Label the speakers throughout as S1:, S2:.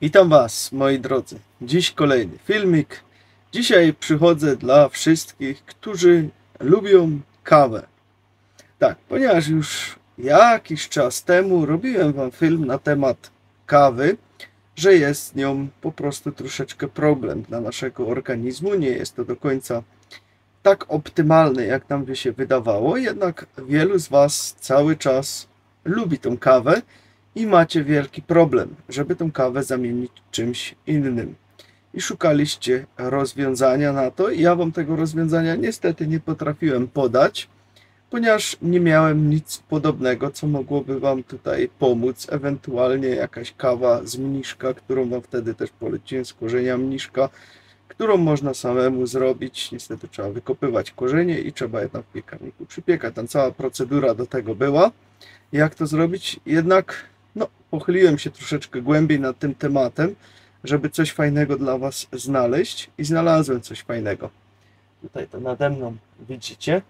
S1: Witam Was, moi drodzy. Dziś kolejny filmik. Dzisiaj przychodzę dla wszystkich, którzy lubią kawę. Tak, ponieważ już jakiś czas temu robiłem Wam film na temat kawy, że jest z nią po prostu troszeczkę problem dla naszego organizmu. Nie jest to do końca tak optymalne, jak nam by się wydawało, jednak wielu z Was cały czas lubi tą kawę i macie wielki problem, żeby tą kawę zamienić czymś innym. I szukaliście rozwiązania na to i ja Wam tego rozwiązania niestety nie potrafiłem podać, ponieważ nie miałem nic podobnego, co mogłoby Wam tutaj pomóc. Ewentualnie jakaś kawa z mniszka, którą Wam wtedy też poleciłem, z korzenia mniszka, którą można samemu zrobić. Niestety trzeba wykopywać korzenie i trzeba je tam w piekarniku przypiekać. Tam cała procedura do tego była. Jak to zrobić? Jednak pochyliłem się troszeczkę głębiej nad tym tematem, żeby coś fajnego dla Was znaleźć i znalazłem coś fajnego. Tutaj to nade mną widzicie,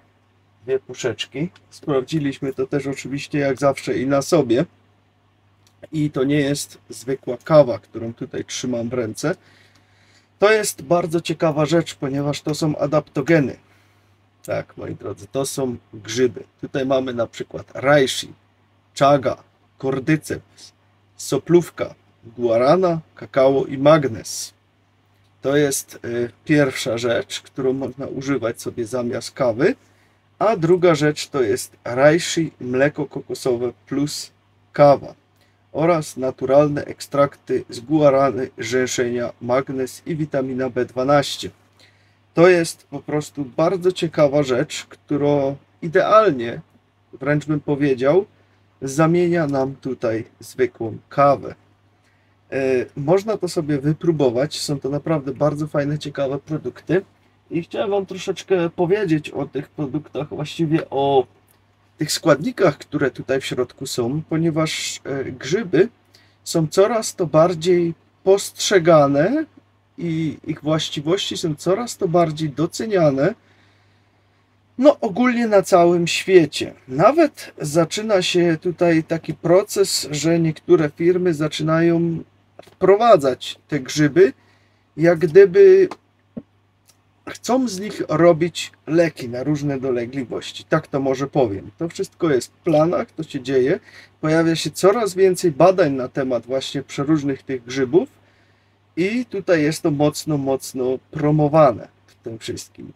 S1: dwie puszeczki. Sprawdziliśmy to też oczywiście jak zawsze i na sobie. I to nie jest zwykła kawa, którą tutaj trzymam w ręce. To jest bardzo ciekawa rzecz, ponieważ to są adaptogeny. Tak, moi drodzy, to są grzyby. Tutaj mamy na przykład reishi, chaga, cordyceps, soplówka, guarana, kakao i magnes. To jest pierwsza rzecz, którą można używać sobie zamiast kawy. A druga rzecz to jest reishi, mleko kokosowe plus kawa oraz naturalne ekstrakty z guarany, rzeszenia, magnez i witamina B12. To jest po prostu bardzo ciekawa rzecz, która idealnie, wręcz bym powiedział, zamienia nam tutaj zwykłą kawę. Można to sobie wypróbować, są to naprawdę bardzo fajne, ciekawe produkty i chciałem Wam troszeczkę powiedzieć o tych produktach, właściwie o tych składnikach, które tutaj w środku są, ponieważ grzyby są coraz to bardziej postrzegane i ich właściwości są coraz to bardziej doceniane, ogólnie na całym świecie. Nawet zaczyna się tutaj taki proces, że niektóre firmy zaczynają wprowadzać te grzyby, jak gdyby chcą z nich robić leki na różne dolegliwości. Tak to może powiem. To wszystko jest w planach, to się dzieje. Pojawia się coraz więcej badań na temat właśnie przeróżnych tych grzybów i tutaj jest to mocno promowane w tym wszystkim.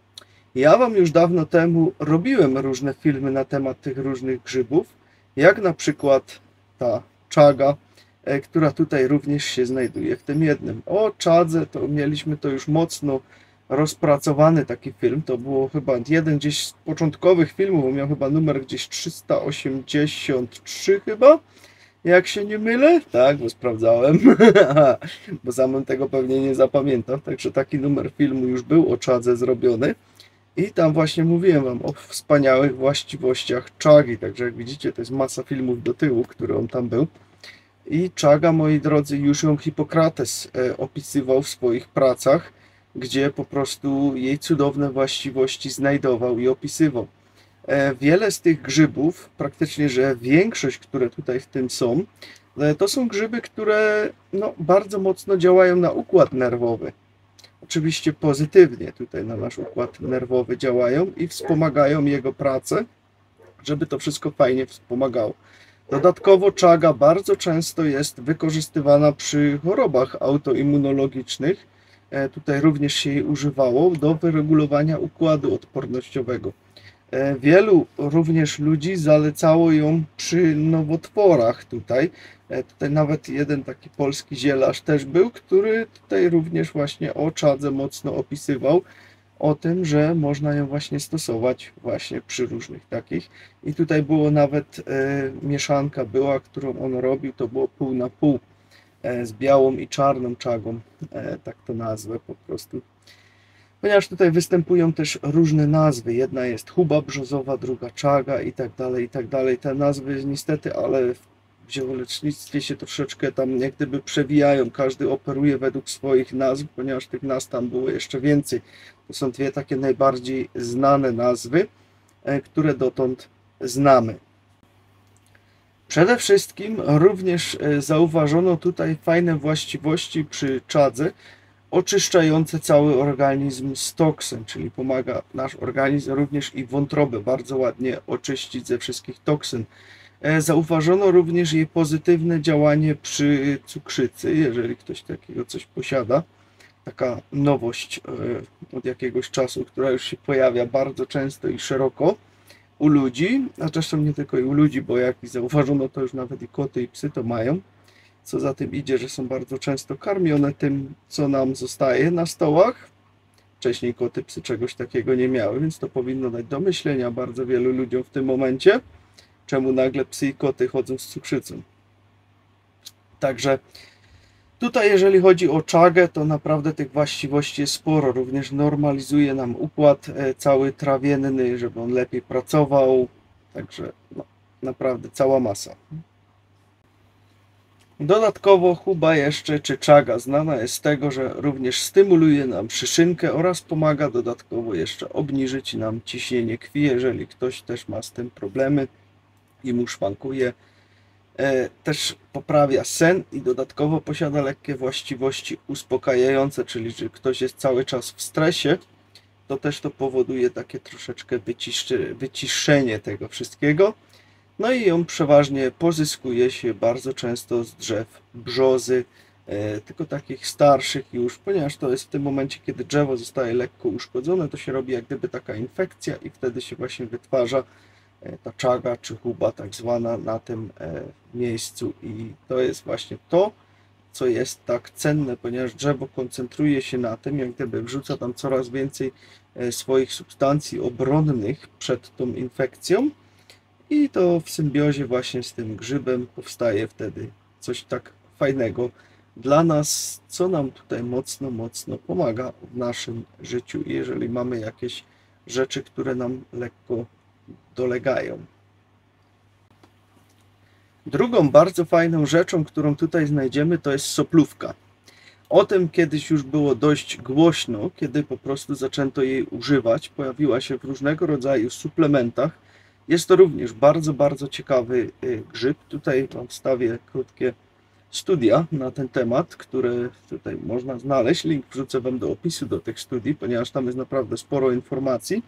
S1: Ja Wam już dawno temu robiłem różne filmy na temat tych różnych grzybów, jak na przykład ta chaga, która tutaj również się znajduje w tym jednym. O chadze to mieliśmy to już mocno rozpracowany taki film, to było chyba jeden gdzieś z początkowych filmów, miał chyba numer gdzieś 383 chyba, jak się nie mylę, tak, bo sprawdzałem, bo sam tego pewnie nie zapamiętam, także taki numer filmu już był o chadze zrobiony i tam właśnie mówiłem Wam o wspaniałych właściwościach chagi, także jak widzicie to jest masa filmów do tyłu, który on tam był. I chaga, moi drodzy, już ją Hipokrates opisywał w swoich pracach, gdzie po prostu jej cudowne właściwości znajdował i opisywał. Wiele z tych grzybów, praktycznie że większość, które tutaj w tym są, to są grzyby, które bardzo mocno działają na układ nerwowy. Oczywiście pozytywnie tutaj na nasz układ nerwowy działają i wspomagają jego pracę, żeby to wszystko fajnie wspomagało. Dodatkowo chaga bardzo często jest wykorzystywana przy chorobach autoimmunologicznych. Tutaj również się jej używało do wyregulowania układu odpornościowego. Wielu również ludzi zalecało ją przy nowotworach tutaj. Tutaj nawet jeden taki polski zielarz też był, który tutaj również właśnie o chadze mocno opisywał, o tym, że można ją właśnie stosować właśnie przy różnych takich. I tutaj było nawet mieszanka była, którą on robił, to było pół na pół z białą i czarną chagą, tak to nazwę po prostu. Ponieważ tutaj występują też różne nazwy, jedna jest huba brzozowa, druga chaga i tak dalej, i tak dalej. Te nazwy niestety, ale w ziołolecznictwie się troszeczkę tam jak gdyby przewijają, każdy operuje według swoich nazw, ponieważ tych nazw tam było jeszcze więcej. To są dwie takie najbardziej znane nazwy, które dotąd znamy. Przede wszystkim również zauważono tutaj fajne właściwości przy czadze, oczyszczające cały organizm z toksyn, czyli pomaga nasz organizm również i wątrobę bardzo ładnie oczyścić ze wszystkich toksyn. Zauważono również jej pozytywne działanie przy cukrzycy, jeżeli ktoś takiego coś posiada. Taka nowość od jakiegoś czasu, która już się pojawia bardzo często i szeroko u ludzi, a zresztą nie tylko i u ludzi, bo jak i zauważono, to już nawet i koty i psy to mają. Co za tym idzie, że są bardzo często karmione tym, co nam zostaje na stołach. Wcześniej koty, psy czegoś takiego nie miały, więc to powinno dać do myślenia bardzo wielu ludziom w tym momencie, czemu nagle psy i koty chodzą z cukrzycą. Także tutaj, jeżeli chodzi o czagę, to naprawdę tych właściwości jest sporo. Również normalizuje nam układ cały trawienny, żeby on lepiej pracował. Także no, naprawdę cała masa. Dodatkowo huba jeszcze, czy czaga, znana jest z tego, że również stymuluje nam szyszynkę oraz pomaga dodatkowo jeszcze obniżyć nam ciśnienie krwi, jeżeli ktoś też ma z tym problemy i mu szwankuje. Też poprawia sen i dodatkowo posiada lekkie właściwości uspokajające, czyli że ktoś jest cały czas w stresie, to też to powoduje takie troszeczkę wyciszenie tego wszystkiego. No i ją przeważnie pozyskuje się bardzo często z drzew brzozy, tylko takich starszych już, ponieważ to jest w tym momencie, kiedy drzewo zostaje lekko uszkodzone, to się robi jak gdyby taka infekcja i wtedy się właśnie wytwarza ta czaga czy huba tak zwana na tym miejscu i to jest właśnie to, co jest tak cenne, ponieważ drzewo koncentruje się na tym, jak gdyby wrzuca tam coraz więcej swoich substancji obronnych przed tą infekcją i to w symbiozie właśnie z tym grzybem powstaje wtedy coś tak fajnego dla nas, co nam tutaj mocno pomaga w naszym życiu, jeżeli mamy jakieś rzeczy, które nam lekko dolegają. Drugą bardzo fajną rzeczą, którą tutaj znajdziemy, to jest soplówka. O tym kiedyś już było dość głośno, kiedy po prostu zaczęto jej używać. Pojawiła się w różnego rodzaju suplementach. Jest to również bardzo ciekawy grzyb. Tutaj Wam wstawię krótkie studia na ten temat, które tutaj można znaleźć. Link wrzucę Wam do opisu do tych studii, ponieważ tam jest naprawdę sporo informacji.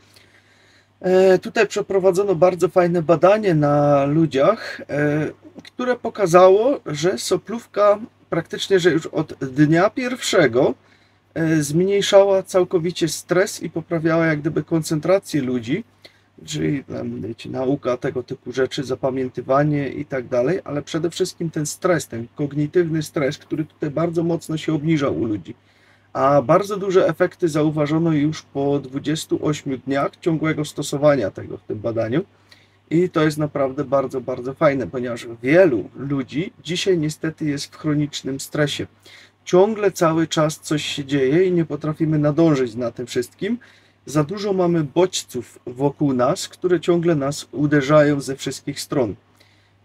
S1: Tutaj przeprowadzono bardzo fajne badanie na ludziach, które pokazało, że soplówka praktycznie, że już od dnia pierwszego zmniejszała całkowicie stres i poprawiała jak gdyby koncentrację ludzi, czyli wiecie, nauka, tego typu rzeczy, zapamiętywanie i tak dalej, ale przede wszystkim ten stres, ten kognitywny stres, który tutaj bardzo mocno się obniżał u ludzi. A bardzo duże efekty zauważono już po 28 dniach ciągłego stosowania tego w tym badaniu. I to jest naprawdę bardzo fajne, ponieważ wielu ludzi dzisiaj niestety jest w chronicznym stresie. Ciągle cały czas coś się dzieje i nie potrafimy nadążyć na tym wszystkim. Za dużo mamy bodźców wokół nas, które ciągle nas uderzają ze wszystkich stron.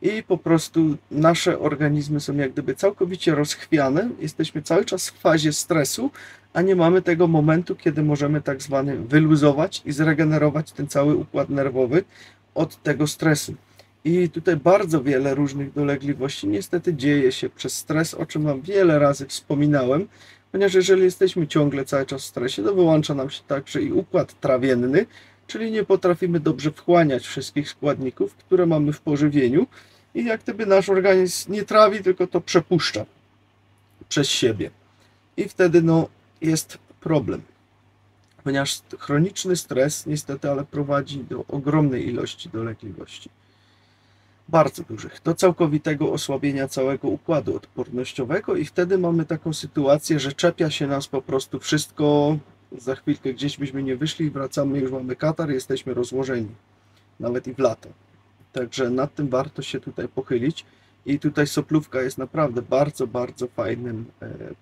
S1: I po prostu nasze organizmy są jak gdyby całkowicie rozchwiane, jesteśmy cały czas w fazie stresu, a nie mamy tego momentu, kiedy możemy tak zwany wyluzować i zregenerować ten cały układ nerwowy od tego stresu. I tutaj bardzo wiele różnych dolegliwości niestety dzieje się przez stres, o czym Wam wiele razy wspominałem, ponieważ jeżeli jesteśmy ciągle cały czas w stresie, to wyłącza nam się także i układ trawienny, czyli nie potrafimy dobrze wchłaniać wszystkich składników, które mamy w pożywieniu i jak gdyby nasz organizm nie trawi, tylko to przepuszcza przez siebie. I wtedy no, jest problem, ponieważ chroniczny stres niestety ale prowadzi do ogromnej ilości dolegliwości. Bardzo dużych, do całkowitego osłabienia całego układu odpornościowego i wtedy mamy taką sytuację, że czepia się nas po prostu wszystko, za chwilkę gdzieś byśmy nie wyszli, wracamy, już mamy katar, jesteśmy rozłożeni, nawet i w lato. Także nad tym warto się tutaj pochylić i tutaj soplówka jest naprawdę bardzo fajnym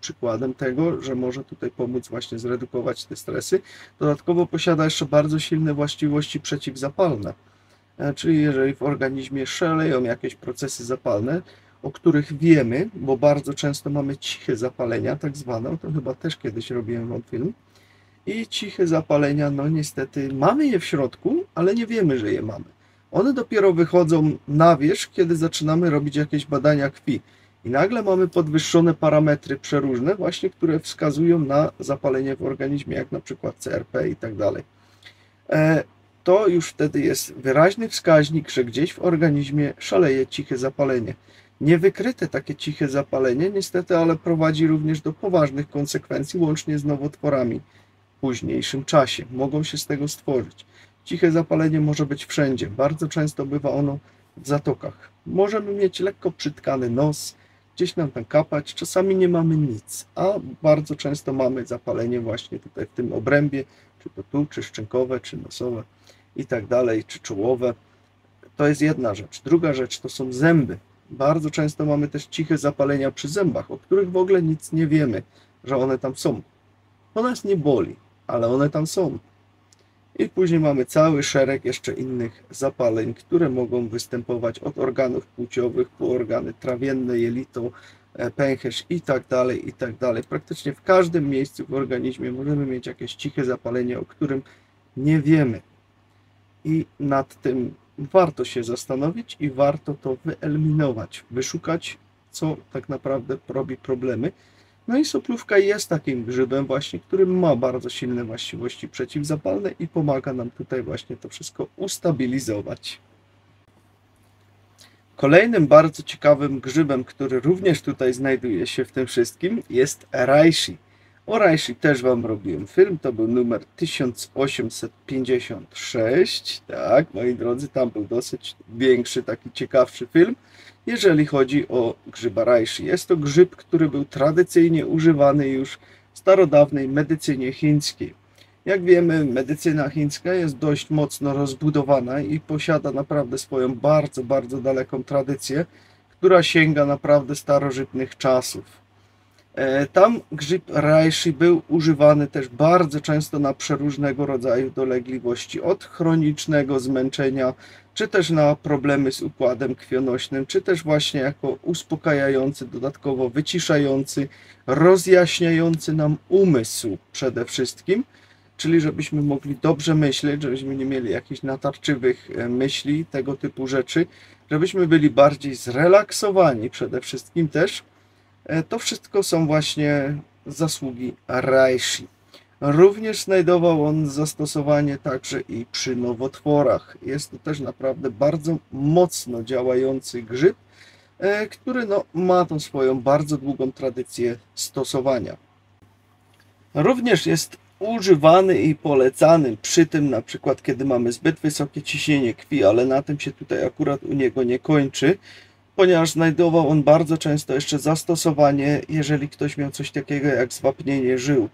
S1: przykładem tego, że może tutaj pomóc właśnie zredukować te stresy. Dodatkowo posiada jeszcze bardzo silne właściwości przeciwzapalne. Czyli jeżeli w organizmie szaleją jakieś procesy zapalne, o których wiemy, bo bardzo często mamy ciche zapalenia, tak zwane, to chyba też kiedyś robiłem Wam film, i ciche zapalenia, no niestety mamy je w środku, ale nie wiemy, że je mamy. One dopiero wychodzą na wierzch, kiedy zaczynamy robić jakieś badania krwi. I nagle mamy podwyższone parametry przeróżne, właśnie które wskazują na zapalenie w organizmie, jak na przykład CRP i tak dalej. To już wtedy jest wyraźny wskaźnik, że gdzieś w organizmie szaleje ciche zapalenie. Niewykryte takie ciche zapalenie niestety, ale prowadzi również do poważnych konsekwencji, łącznie z nowotworami w późniejszym czasie. Mogą się z tego stworzyć. Ciche zapalenie może być wszędzie. Bardzo często bywa ono w zatokach. Możemy mieć lekko przytkany nos, gdzieś nam tam kapać, czasami nie mamy nic, a bardzo często mamy zapalenie właśnie tutaj w tym obrębie, czy to tu, czy szczękowe, czy nosowe i tak dalej, czy czołowe. To jest jedna rzecz. Druga rzecz to są zęby. Bardzo często mamy też ciche zapalenia przy zębach, o których w ogóle nic nie wiemy, że one tam są. To nas nie boli, ale one tam są. I później mamy cały szereg jeszcze innych zapaleń, które mogą występować od organów płciowych po organy trawienne, jelito, pęcherz i tak dalej, i tak dalej. Praktycznie w każdym miejscu w organizmie możemy mieć jakieś ciche zapalenie, o którym nie wiemy. I nad tym warto się zastanowić i warto to wyeliminować, wyszukać, co tak naprawdę robi problemy. No i soplówka jest takim grzybem właśnie, który ma bardzo silne właściwości przeciwzapalne i pomaga nam tutaj właśnie to wszystko ustabilizować. Kolejnym bardzo ciekawym grzybem, który również tutaj znajduje się w tym wszystkim, jest reishi. O reishi też Wam robiłem film, to był numer 1856. Tak, moi drodzy, tam był dosyć większy, taki ciekawszy film, jeżeli chodzi o grzyba reishi. Jest to grzyb, który był tradycyjnie używany już w starodawnej medycynie chińskiej. Jak wiemy, medycyna chińska jest dość mocno rozbudowana i posiada naprawdę swoją bardzo, bardzo daleką tradycję, która sięga naprawdę starożytnych czasów. Tam grzyb reishi był używany też bardzo często na przeróżnego rodzaju dolegliwości, od chronicznego zmęczenia, czy też na problemy z układem krwionośnym, czy też właśnie jako uspokajający, dodatkowo wyciszający, rozjaśniający nam umysł przede wszystkim, czyli żebyśmy mogli dobrze myśleć, żebyśmy nie mieli jakichś natarczywych myśli, tego typu rzeczy, żebyśmy byli bardziej zrelaksowani przede wszystkim też. To wszystko są właśnie zasługi reishi. Również znajdował on zastosowanie także i przy nowotworach. Jest to też naprawdę bardzo mocno działający grzyb, który ma tą swoją bardzo długą tradycję stosowania. Również jest używany i polecany przy tym, na przykład kiedy mamy zbyt wysokie ciśnienie krwi, ale na tym się tutaj akurat u niego nie kończy, ponieważ znajdował on bardzo często jeszcze zastosowanie, jeżeli ktoś miał coś takiego jak zwapnienie żył,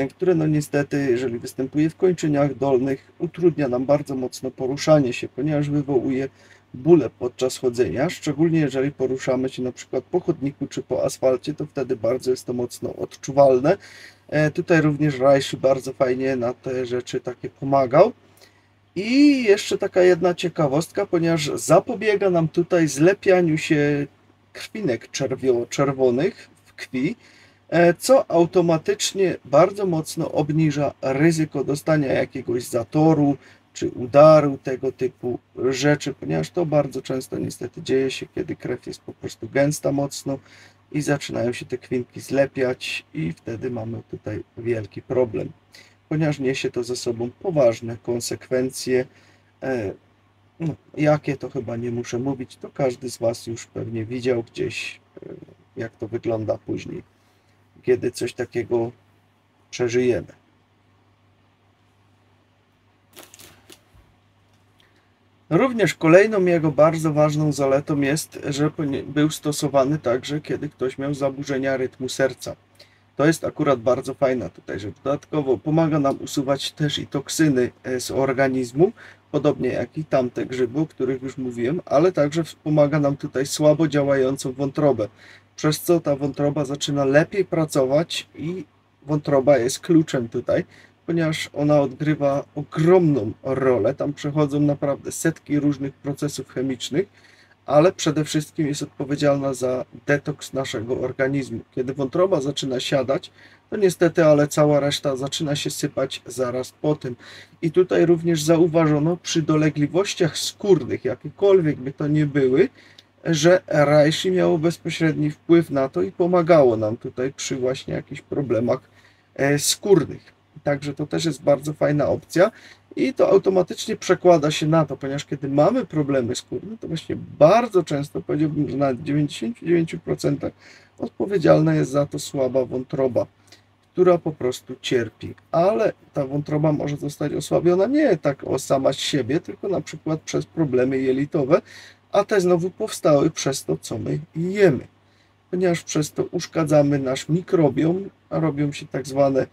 S1: które niestety, jeżeli występuje w kończyniach dolnych, utrudnia nam bardzo mocno poruszanie się, ponieważ wywołuje bóle podczas chodzenia, szczególnie jeżeli poruszamy się na przykład po chodniku czy po asfalcie, to wtedy bardzo jest to mocno odczuwalne. Tutaj również reishi bardzo fajnie na te rzeczy takie pomagał. I jeszcze taka jedna ciekawostka, ponieważ zapobiega nam tutaj zlepianiu się krwinek czerwonych w krwi, co automatycznie bardzo mocno obniża ryzyko dostania jakiegoś zatoru czy udaru, tego typu rzeczy, ponieważ to bardzo często niestety dzieje się, kiedy krew jest po prostu gęsta mocno i zaczynają się te krwinki zlepiać i wtedy mamy tutaj wielki problem, ponieważ niesie to ze sobą poważne konsekwencje. Jakie to chyba nie muszę mówić, to każdy z Was już pewnie widział gdzieś, jak to wygląda później, kiedy coś takiego przeżyjemy. Również kolejną jego bardzo ważną zaletą jest, że był stosowany także, kiedy ktoś miał zaburzenia rytmu serca. To jest akurat bardzo fajna tutaj rzecz. Dodatkowo pomaga nam usuwać też i toksyny z organizmu, podobnie jak i tamte grzyby, o których już mówiłem, ale także pomaga nam tutaj słabo działającą wątrobę, przez co ta wątroba zaczyna lepiej pracować i wątroba jest kluczem tutaj, ponieważ ona odgrywa ogromną rolę. Tam przechodzą naprawdę setki różnych procesów chemicznych, ale przede wszystkim jest odpowiedzialna za detoks naszego organizmu. Kiedy wątroba zaczyna siadać, to niestety, ale cała reszta zaczyna się sypać zaraz po tym. I tutaj również zauważono przy dolegliwościach skórnych, jakiekolwiek by to nie były, że reishi miało bezpośredni wpływ na to i pomagało nam tutaj przy właśnie jakichś problemach skórnych. Także to też jest bardzo fajna opcja i to automatycznie przekłada się na to, ponieważ kiedy mamy problemy skórne, to właśnie bardzo często, powiedziałbym, że nawet w 99% odpowiedzialna jest za to słaba wątroba, która po prostu cierpi. Ale ta wątroba może zostać osłabiona nie tak sama z siebie, tylko na przykład przez problemy jelitowe, a te znowu powstały przez to, co my jemy. Ponieważ przez to uszkadzamy nasz mikrobiom, a robią się tak zwane,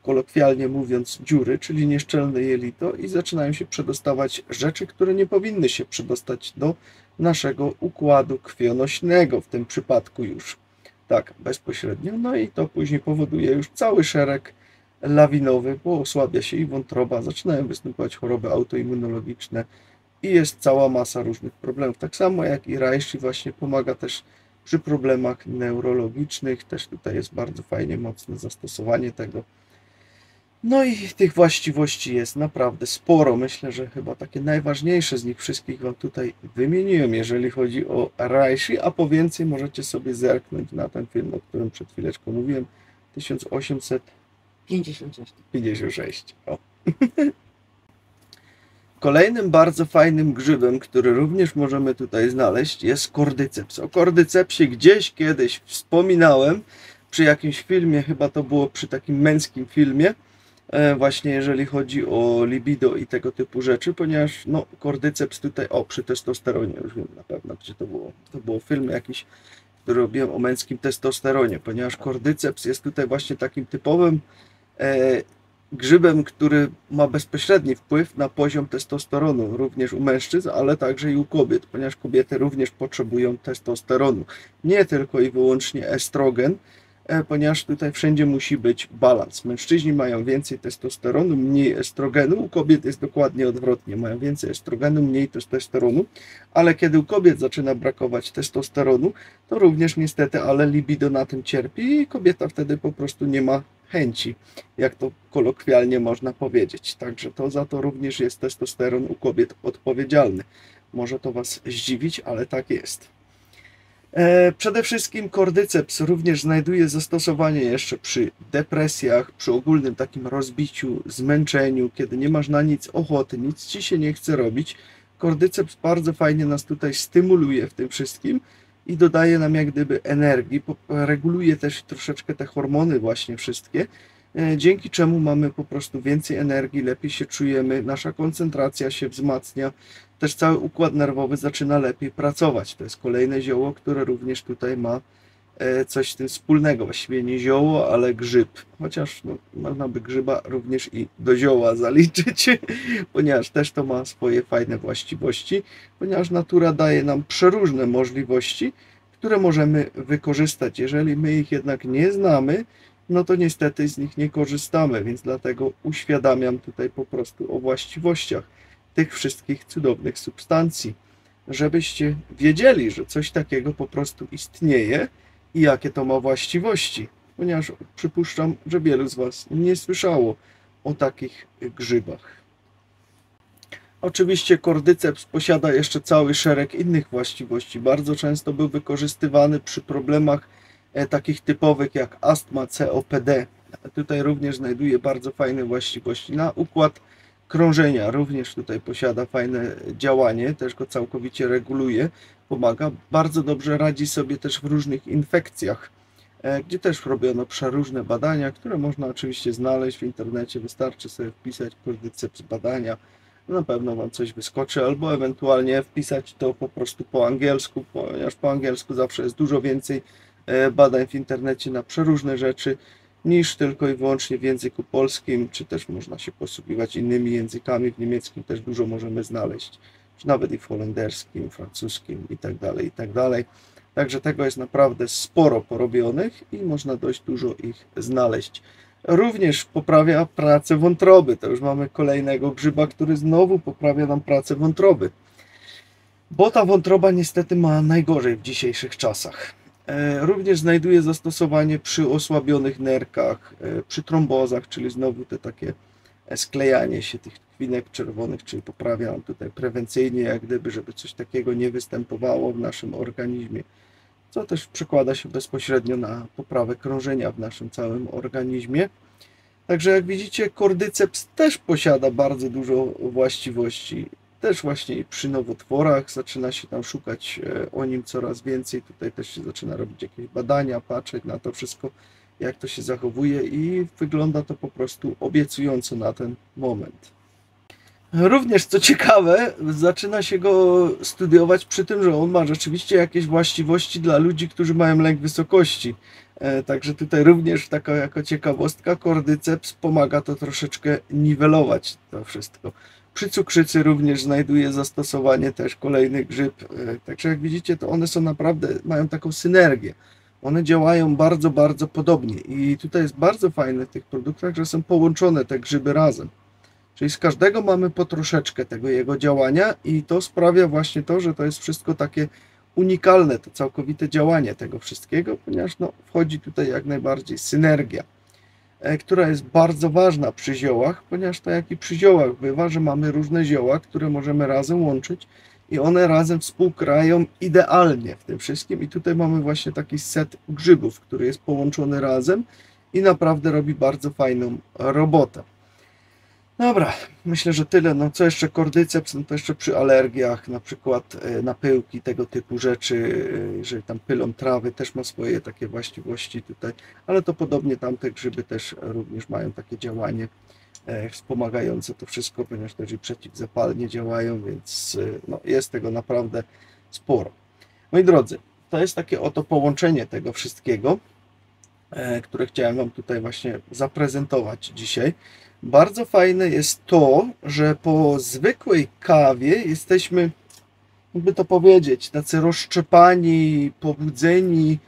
S1: kolokwialnie mówiąc, dziury, czyli nieszczelne jelito i zaczynają się przedostawać rzeczy, które nie powinny się przedostać do naszego układu krwionośnego, w tym przypadku już tak bezpośrednio. No i to później powoduje już cały szereg lawinowy, bo osłabia się i wątroba, zaczynają występować choroby autoimmunologiczne i jest cała masa różnych problemów. Tak samo jak i reishi właśnie pomaga też przy problemach neurologicznych, też tutaj jest bardzo fajnie mocne zastosowanie tego. No i tych właściwości jest naprawdę sporo. Myślę, że chyba takie najważniejsze z nich wszystkich Wam tutaj wymieniłem, jeżeli chodzi o reishi, a po więcej możecie sobie zerknąć na ten film, o którym przed chwileczką mówiłem, 1856. O. Kolejnym bardzo fajnym grzybem, który również możemy tutaj znaleźć, jest kordyceps. O kordycepsie gdzieś kiedyś wspominałem przy jakimś filmie, chyba to było przy takim męskim filmie, właśnie jeżeli chodzi o libido i tego typu rzeczy, ponieważ no, kordyceps tutaj, przy testosteronie, już wiem na pewno gdzie to było. To było film jakiś, który robiłem o męskim testosteronie, ponieważ kordyceps jest tutaj właśnie takim typowym grzybem, który ma bezpośredni wpływ na poziom testosteronu, również u mężczyzn, ale także i u kobiet, ponieważ kobiety również potrzebują testosteronu. Nie tylko i wyłącznie estrogen, ponieważ tutaj wszędzie musi być balans. Mężczyźni mają więcej testosteronu, mniej estrogenu, u kobiet jest dokładnie odwrotnie, mają więcej estrogenu, mniej testosteronu, ale kiedy u kobiet zaczyna brakować testosteronu, to również niestety, ale libido na tym cierpi i kobieta wtedy po prostu nie ma chęci, jak to kolokwialnie można powiedzieć. Także to za to również jest testosteron u kobiet odpowiedzialny. Może to Was zdziwić, ale tak jest. Przede wszystkim kordyceps również znajduje zastosowanie jeszcze przy depresjach, przy ogólnym takim rozbiciu, zmęczeniu, kiedy nie masz na nic ochoty, nic Ci się nie chce robić. Kordyceps bardzo fajnie nas tutaj stymuluje w tym wszystkim i dodaje nam jak gdyby energii, reguluje też troszeczkę te hormony właśnie wszystkie, dzięki czemu mamy po prostu więcej energii, lepiej się czujemy, nasza koncentracja się wzmacnia, też cały układ nerwowy zaczyna lepiej pracować. To jest kolejne zioło, które również tutaj ma coś z tym wspólnego. Właściwie nie zioło, ale grzyb. Chociaż no, można by grzyba również i do zioła zaliczyć, ponieważ też to ma swoje fajne właściwości, ponieważ natura daje nam przeróżne możliwości, które możemy wykorzystać. Jeżeli my ich jednak nie znamy, no to niestety z nich nie korzystamy, więc dlatego uświadamiam tutaj po prostu o właściwościach tych wszystkich cudownych substancji, żebyście wiedzieli, że coś takiego po prostu istnieje i jakie to ma właściwości, ponieważ przypuszczam, że wielu z Was nie słyszało o takich grzybach. Oczywiście kordyceps posiada jeszcze cały szereg innych właściwości. Bardzo często był wykorzystywany przy problemach takich typowych jak astma, COPD. Tutaj również znajduje bardzo fajne właściwości na układ krążenia. Również tutaj posiada fajne działanie, też go całkowicie reguluje, pomaga. Bardzo dobrze radzi sobie też w różnych infekcjach, gdzie też robiono przeróżne badania, które można oczywiście znaleźć w internecie. Wystarczy sobie wpisać kordyceps badania, na pewno Wam coś wyskoczy, albo ewentualnie wpisać to po prostu po angielsku, ponieważ po angielsku zawsze jest dużo więcej badań w internecie na przeróżne rzeczy niż tylko i wyłącznie w języku polskim, czy też można się posługiwać innymi językami, w niemieckim też dużo możemy znaleźć, czy nawet i w holenderskim, francuskim itd., itd. Także tego jest naprawdę sporo porobionych i można dość dużo ich znaleźć. Również poprawia pracę wątroby, to już mamy kolejnego grzyba, który znowu poprawia nam pracę wątroby, bo ta wątroba niestety ma najgorzej w dzisiejszych czasach. Również znajduje zastosowanie przy osłabionych nerkach, przy trombozach, czyli znowu te takie sklejanie się tych tkinek czerwonych, czyli poprawia nam tutaj prewencyjnie, jak gdyby, żeby coś takiego nie występowało w naszym organizmie, co też przekłada się bezpośrednio na poprawę krążenia w naszym całym organizmie. Także jak widzicie, kordyceps też posiada bardzo dużo właściwości. Też właśnie przy nowotworach zaczyna się tam szukać o nim coraz więcej. Tutaj też się zaczyna robić jakieś badania, patrzeć na to wszystko, jak to się zachowuje i wygląda to po prostu obiecująco na ten moment. Również co ciekawe, zaczyna się go studiować przy tym, że on ma rzeczywiście jakieś właściwości dla ludzi, którzy mają lęk wysokości. Także tutaj również taka jako ciekawostka, kordyceps pomaga to troszeczkę niwelować to wszystko. Przy cukrzycy również znajduje zastosowanie też kolejny grzyb. Także jak widzicie, to one są naprawdę, mają taką synergię. One działają bardzo, bardzo podobnie i tutaj jest bardzo fajne w tych produktach, że są połączone te grzyby razem. Czyli z każdego mamy po troszeczkę tego jego działania i to sprawia właśnie to, że to jest wszystko takie unikalne, to całkowite działanie tego wszystkiego, ponieważ no, wchodzi tutaj jak najbardziej synergia, która jest bardzo ważna przy ziołach, ponieważ tak jak i przy ziołach bywa, że mamy różne zioła, które możemy razem łączyć i one razem współgrają idealnie w tym wszystkim i tutaj mamy właśnie taki set grzybów, który jest połączony razem i naprawdę robi bardzo fajną robotę. Dobra, myślę, że tyle. No co jeszcze kordyceps, no to jeszcze przy alergiach, na przykład na pyłki, tego typu rzeczy, jeżeli tam pylą trawy, też ma swoje takie właściwości tutaj, ale to podobnie tamte grzyby też również mają takie działanie wspomagające to wszystko, ponieważ też i przeciwzapalnie działają, więc no, jest tego naprawdę sporo. Moi drodzy, to jest takie oto połączenie tego wszystkiego, które chciałem Wam tutaj właśnie zaprezentować dzisiaj. Bardzo fajne jest to, że po zwykłej kawie jesteśmy, jakby to powiedzieć, tacy rozszczepani, pobudzeni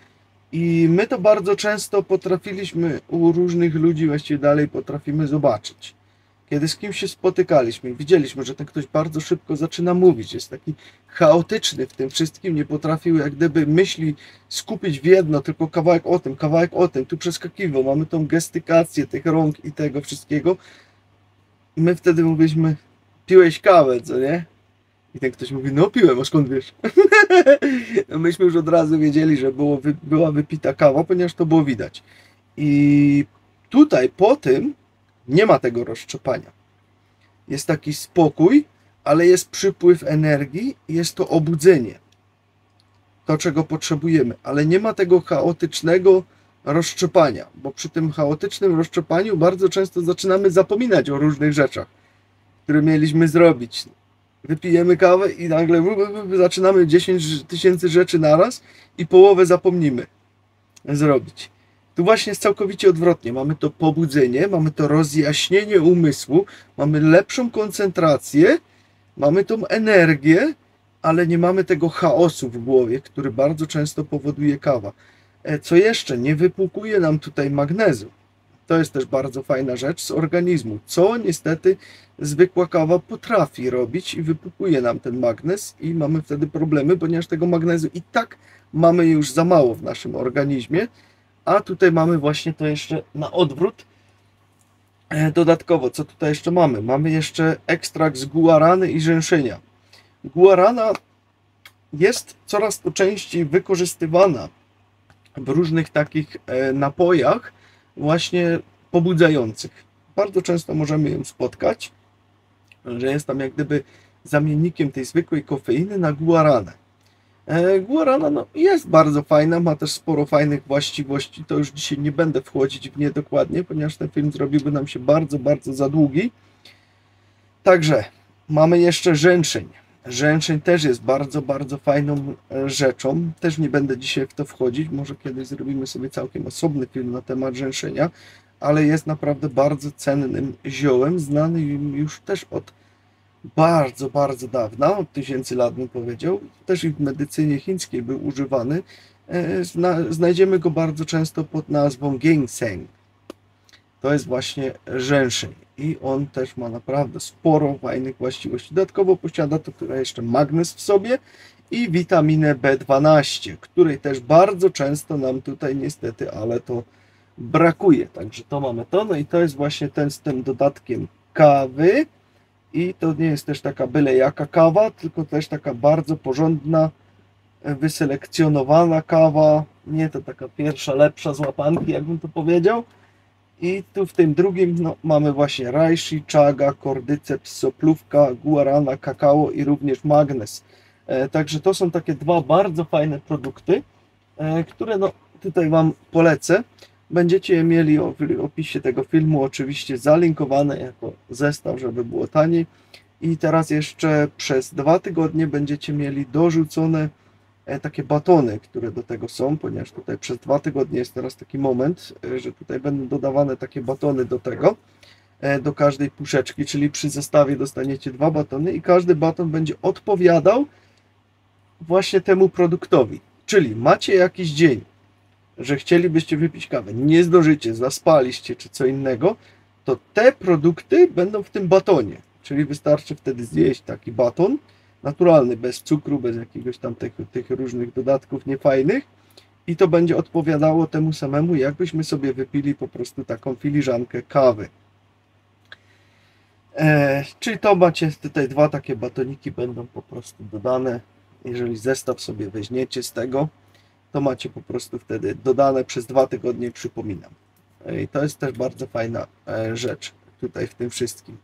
S1: i my to bardzo często potrafiliśmy u różnych ludzi, właściwie dalej potrafimy zobaczyć. Kiedy z kimś się spotykaliśmy i widzieliśmy, że ten ktoś bardzo szybko zaczyna mówić, jest taki chaotyczny w tym wszystkim, nie potrafił jak gdyby myśli skupić w jedno, tylko kawałek o tym, tu przeskakiwał, mamy tą gestykację tych rąk i tego wszystkiego. I my wtedy mówiliśmy, piłeś kawę, co nie? I ten ktoś mówi, no piłem, a skąd wiesz? No myśmy już od razu wiedzieli, że była wypita kawa, ponieważ to było widać. I tutaj po tym nie ma tego rozszczepania. Jest taki spokój, ale jest przypływ energii, jest to obudzenie. To, czego potrzebujemy, ale nie ma tego chaotycznego rozszczepania, bo przy tym chaotycznym rozszczepaniu bardzo często zaczynamy zapominać o różnych rzeczach, które mieliśmy zrobić. Wypijemy kawę i nagle zaczynamy 10 000 rzeczy naraz i połowę zapomnimy zrobić. Tu właśnie jest całkowicie odwrotnie. Mamy to pobudzenie, mamy to rozjaśnienie umysłu, mamy lepszą koncentrację, mamy tą energię, ale nie mamy tego chaosu w głowie, który bardzo często powoduje kawa. Co jeszcze? Nie wypłukuje nam tutaj magnezu. To jest też bardzo fajna rzecz z organizmu, co niestety zwykła kawa potrafi robić i wypłukuje nam ten magnez i mamy wtedy problemy, ponieważ tego magnezu i tak mamy już za mało w naszym organizmie, a tutaj mamy właśnie to jeszcze na odwrót. Dodatkowo, co tutaj jeszcze mamy? Mamy jeszcze ekstrakt z guarany i rzęszenia. Guarana jest coraz to częściej wykorzystywana w różnych takich napojach właśnie pobudzających. Bardzo często możemy ją spotkać, że jest tam jak gdyby zamiennikiem tej zwykłej kofeiny na guaranę. Guarana no, jest bardzo fajna, ma też sporo fajnych właściwości, to już dzisiaj nie będę wchodzić w nie dokładnie, ponieważ ten film zrobiłby nam się bardzo, bardzo za długi. Także mamy jeszcze rzęszeń. Rzęszeń też jest bardzo, bardzo fajną rzeczą. Też nie będę dzisiaj w to wchodzić. Może kiedyś zrobimy sobie całkiem osobny film na temat rzęszenia, ale jest naprawdę bardzo cennym ziołem, znany już też od bardzo, bardzo dawna, od tysięcy lat bym powiedział. Też i w medycynie chińskiej był używany. Znajdziemy go bardzo często pod nazwą ginseng. to jest właśnie rzeszeń i on też ma naprawdę sporo fajnych właściwości. Dodatkowo posiada to tutaj jeszcze magnez w sobie i witaminę B12, której też bardzo często nam tutaj niestety, ale to brakuje. Także to mamy to, no i to jest właśnie ten z tym dodatkiem kawy i to nie jest też taka byle jaka kawa, tylko też taka bardzo porządna, wyselekcjonowana kawa, nie to taka pierwsza, lepsza z łapanki, jakbym to powiedział. I tu w tym drugim no, mamy właśnie reishi, chaga, cordyceps, soplówka, guarana, kakao i również magnez. Także to są takie dwa bardzo fajne produkty, które no, tutaj Wam polecę. Będziecie je mieli w opisie tego filmu oczywiście zalinkowane jako zestaw, żeby było taniej. I teraz jeszcze przez 2 tygodnie będziecie mieli dorzucone takie batony, które do tego są, ponieważ tutaj przez 2 tygodnie jest teraz taki moment, że tutaj będą dodawane takie batony do tego, do każdej puszeczki, czyli przy zestawie dostaniecie 2 batony i każdy baton będzie odpowiadał właśnie temu produktowi. Czyli macie jakiś dzień, że chcielibyście wypić kawę, nie zdążycie, zaspaliście czy co innego, to te produkty będą w tym batonie. Czyli wystarczy wtedy zjeść taki baton, naturalny, bez cukru, bez jakiegoś tam tych różnych dodatków niefajnych i to będzie odpowiadało temu samemu, jakbyśmy sobie wypili po prostu taką filiżankę kawy. Czyli to macie tutaj 2 takie batoniki będą po prostu dodane. Jeżeli zestaw sobie weźmiecie z tego, to macie po prostu wtedy dodane przez 2 tygodnie, przypominam. I to jest też bardzo fajna rzecz tutaj w tym wszystkim.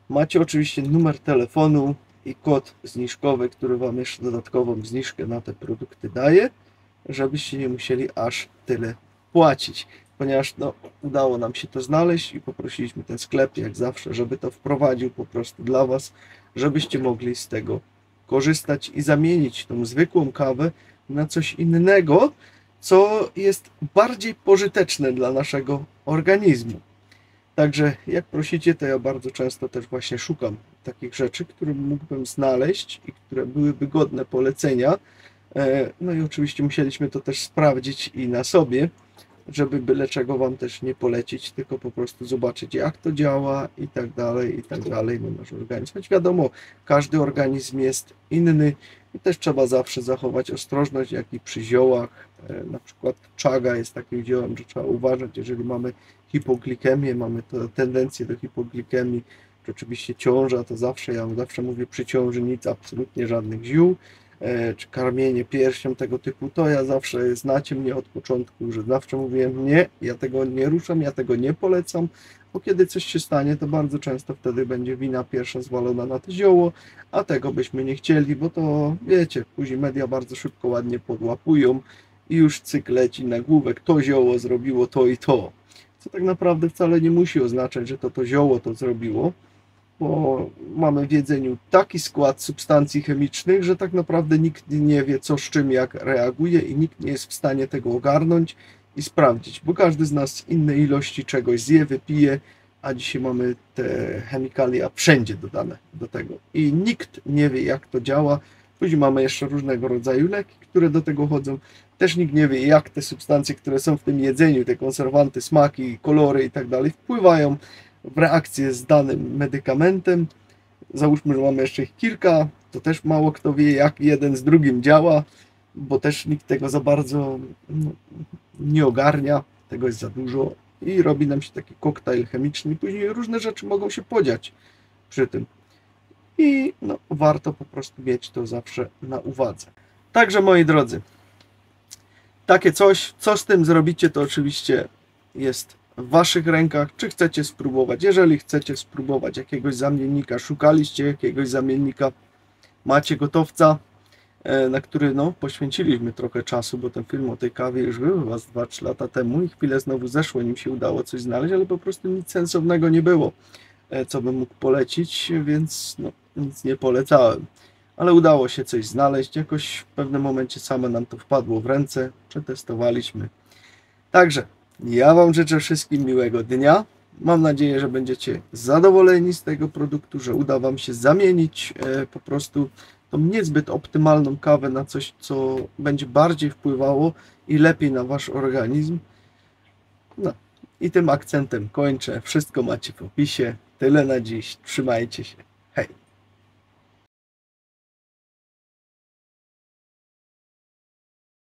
S1: Macie oczywiście numer telefonu i kod zniżkowy, który Wam jeszcze dodatkową zniżkę na te produkty daje, żebyście nie musieli aż tyle płacić. Ponieważ no, udało nam się to znaleźć i poprosiliśmy ten sklep, jak zawsze, żeby to wprowadził po prostu dla Was, żebyście mogli z tego korzystać i zamienić tą zwykłą kawę na coś innego, co jest bardziej pożyteczne dla naszego organizmu. Także jak prosicie, to ja bardzo często też właśnie szukam takich rzeczy, które mógłbym znaleźć i które byłyby godne polecenia. No i oczywiście musieliśmy to też sprawdzić i na sobie, żeby byle czego Wam też nie polecić, tylko po prostu zobaczyć, jak to działa i tak dalej, no nasz organizm. Choć wiadomo, każdy organizm jest inny i też trzeba zawsze zachować ostrożność, jak i przy ziołach. Na przykład chaga jest takim ziołem, że trzeba uważać, jeżeli mamy hipoglikemię, mamy tendencję do hipoglikemii, czy oczywiście ciąża, to zawsze, ja zawsze mówię przy ciąży nic, absolutnie żadnych ziół, czy karmienie piersią, tego typu, to ja zawsze, znacie mnie od początku, że zawsze mówiłem nie, ja tego nie ruszam, ja tego nie polecam, bo kiedy coś się stanie, to bardzo często wtedy będzie wina pierwsza zwalona na to zioło, a tego byśmy nie chcieli, bo to wiecie, później media bardzo szybko, ładnie podłapują i już cykl leci nagłówek, to zioło zrobiło to i to, co tak naprawdę wcale nie musi oznaczać, że to zioło to zrobiło, bo mamy w jedzeniu taki skład substancji chemicznych, że tak naprawdę nikt nie wie, co z czym, jak reaguje i nikt nie jest w stanie tego ogarnąć i sprawdzić, bo każdy z nas inne ilości czegoś zje, wypije, a dzisiaj mamy te chemikalia wszędzie dodane do tego i nikt nie wie, jak to działa. Później mamy jeszcze różnego rodzaju leki, które do tego chodzą. Też nikt nie wie, jak te substancje, które są w tym jedzeniu, te konserwanty, smaki, kolory i tak dalej, wpływają w reakcję z danym medykamentem. Załóżmy, że mamy jeszcze ich kilka, to też mało kto wie, jak jeden z drugim działa, bo też nikt tego za bardzo nie ogarnia, tego jest za dużo i robi nam się taki koktajl chemiczny i później różne rzeczy mogą się podziać przy tym. I no, warto po prostu mieć to zawsze na uwadze. Także moi drodzy, takie coś, co z tym zrobicie, to oczywiście jest w Waszych rękach, czy chcecie spróbować. Jeżeli chcecie spróbować jakiegoś zamiennika, szukaliście jakiegoś zamiennika, macie gotowca, na który no, poświęciliśmy trochę czasu, bo ten film o tej kawie już był chyba 2-3 lata temu i chwilę znowu zeszło, nim się udało coś znaleźć, ale po prostu nic sensownego nie było, co bym mógł polecić, więc no, nic nie polecałem. Ale udało się coś znaleźć, jakoś w pewnym momencie same nam to wpadło w ręce, przetestowaliśmy. Także ja Wam życzę wszystkim miłego dnia. Mam nadzieję, że będziecie zadowoleni z tego produktu, że uda Wam się zamienić po prostu tą niezbyt optymalną kawę na coś, co będzie bardziej wpływało i lepiej na Wasz organizm. No, I tym akcentem kończę. Wszystko macie w opisie. Tyle na dziś. Trzymajcie się.